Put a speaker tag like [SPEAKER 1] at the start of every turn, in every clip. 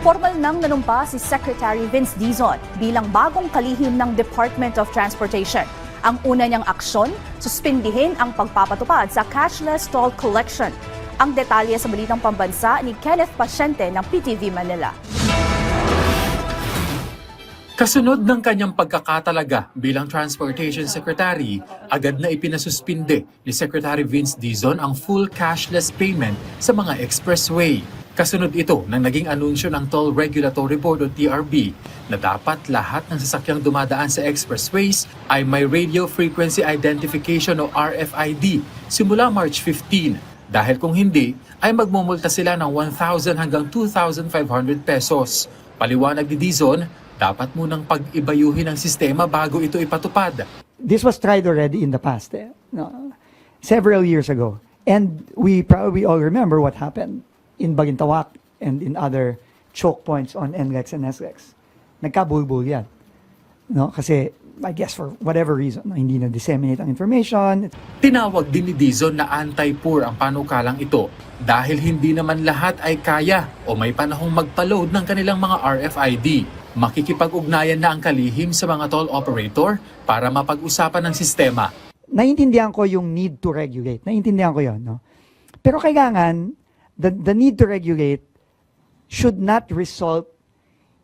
[SPEAKER 1] Formal nang nanumpa si Secretary Vince Dizon bilang bagong kalihim ng Department of Transportation. Ang una niyang aksyon, suspindihin ang pagpapatupad sa cashless toll collection. Ang detalye sa Balitang Pambansa ni Kenneth Pasyente ng PTV Manila.
[SPEAKER 2] Kasunod ng kanyang pagkakatalaga bilang Transportation Secretary, agad na ipinasuspinde ni Secretary Vince Dizon ang full cashless payment sa mga expressway. Kasunod ito nang naging anunsyo ng Toll Regulatory Board o TRB na dapat lahat ng sasakyang dumadaan sa expressways ay may Radio Frequency Identification o RFID simula March 15. Dahil kung hindi, ay magmumulta sila ng 1,000 hanggang 2,500 pesos. Paliwanag ni Dizon, dapat munang pag-ibayuhin ang sistema bago ito ipatupad.
[SPEAKER 3] This was tried already in the past, no, several years ago. And we probably all remember what happened in Bagintawak and in other choke points on NLEX and SLEX. Nagkabulbul yan. No? Kasi, I guess for whatever reason, hindi na-disseminate ang information.
[SPEAKER 2] Tinawag din ni Dizon na anti-poor ang panukalang ito dahil hindi naman lahat ay kaya o may panahong magpa-load ng kanilang mga RFID. Makikipag-ugnayan na ang kalihim sa mga toll operator para mapag-usapan ng sistema.
[SPEAKER 3] Naiintindihan ko yung need to regulate. Naiintindihan ko yun. No? Pero kailangan, the need to regulate should not result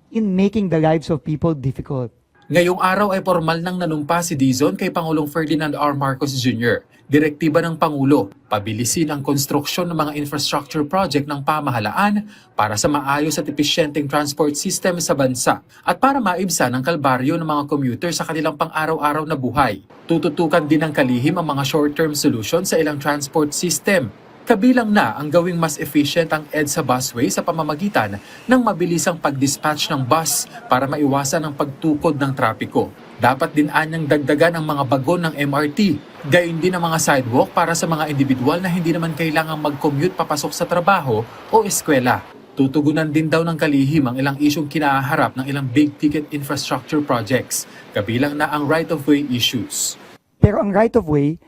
[SPEAKER 3] in making the lives of people difficult.
[SPEAKER 2] Ngayong araw ay formal nang nanumpa si Dizon kay Pangulong Ferdinand R. Marcos Jr. Direktiba ng Pangulo, pabilisin ang konstruksyon ng mga infrastructure project ng pamahalaan para sa maayos at episyenteng transport system sa bansa at para maibsan ang kalbaryo ng mga commuter sa kanilang pang-araw-araw na buhay. Tututukan din ng kalihim ang mga short-term solution sa ilang transport system. Kabilang na ang gawing mas efficient ang EDSA busway sa pamamagitan ng mabilisang pag-dispatch ng bus para maiwasan ang pagtukod ng trapiko. Dapat din anyang dagdagan ang mga bagon ng MRT, gayon din ang mga sidewalk para sa mga individual na hindi naman kailangang mag-commute papasok sa trabaho o eskwela. Tutugunan din daw ng kalihim ang ilang isyong kinaharap ng ilang big-ticket infrastructure projects, kabilang na ang right-of-way issues.
[SPEAKER 3] Pero ang right-of-way,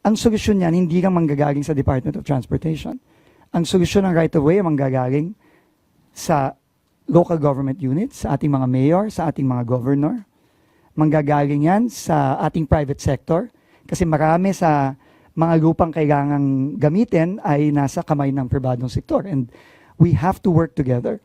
[SPEAKER 3] ang solusyon niyan hindi lang manggagaling sa Department of Transportation. Ang solusyon ng right-of-way ay manggagaling sa local government units, sa ating mga mayor, sa ating mga governor. Manggagaling yan sa ating private sector kasi marami sa mga lupang kailangang gamitin ay nasa kamay ng pribadong sektor. And we have to work together.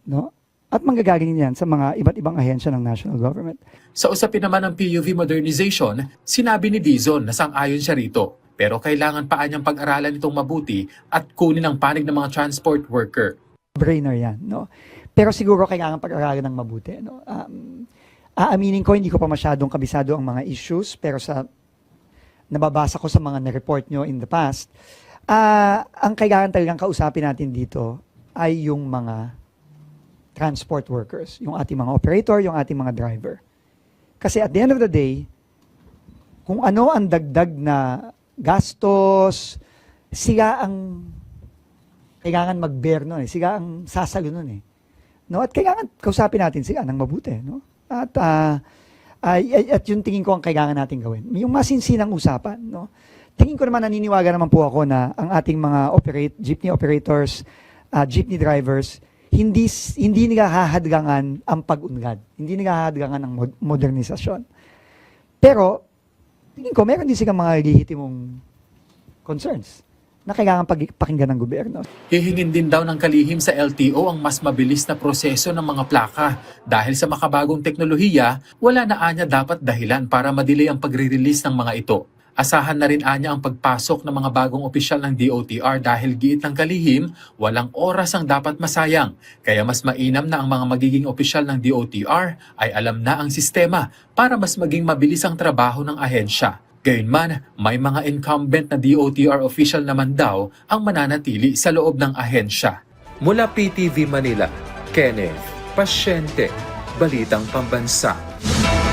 [SPEAKER 3] No? At manggagaling yan sa mga iba't ibang ahensya ng national government.
[SPEAKER 2] Sa usapin naman ng PUV modernization, sinabi ni Dizon na sang-ayon siya rito. Pero kailangan pa niyang pag-aralan itong mabuti at kunin ang panig ng mga transport worker.
[SPEAKER 3] Brainer yan. No? Pero siguro kailangan pag-aralan ng mabuti. No? Aaminin ko, hindi ko pa masyadong kabisado ang mga issues, pero sa nababasa ko sa mga na-report nyo in the past, ang kailangan talagang kausapin natin dito ay yung mga transport workers, yung ating mga operator, yung ating mga driver. Kasi at the end of the day, kung ano ang dagdag na gastos, sila ang kailangan mag-bear nun, sila ang sasalo nun. No? At kailangan kausapin natin sila ng mabuti. No? At yung tingin ko ang kailangan natin gawin. Yung masinsinang usapan. No? Tingin ko naman, naniniwala naman po ako na ang ating mga jeepney operators, jeepney drivers, hindi nila hahadlangan ang pag-unlad. Hindi nila hahadlangan ang modernisasyon. Pero, tingin ko, meron din silang mga lehitimong concerns na kailangan pakinggan ng gobyerno.
[SPEAKER 2] Hihingin din daw ng kalihim sa LTO ang mas mabilis na proseso ng mga plaka. Dahil sa makabagong teknolohiya, wala na anya dapat dahilan para madelay ang pagre-release ng mga ito. Asahan na rin anya ang pagpasok ng mga bagong opisyal ng DOTR dahil giit ng kalihim, walang oras ang dapat masayang. Kaya mas mainam na ang mga magiging opisyal ng DOTR ay alam na ang sistema para mas maging mabilis ang trabaho ng ahensya. Gayunman, may mga incumbent na DOTR official naman daw ang mananatili sa loob ng ahensya.
[SPEAKER 4] Mula PTV Manila, Kenneth Pasyente, Balitang Pambansa.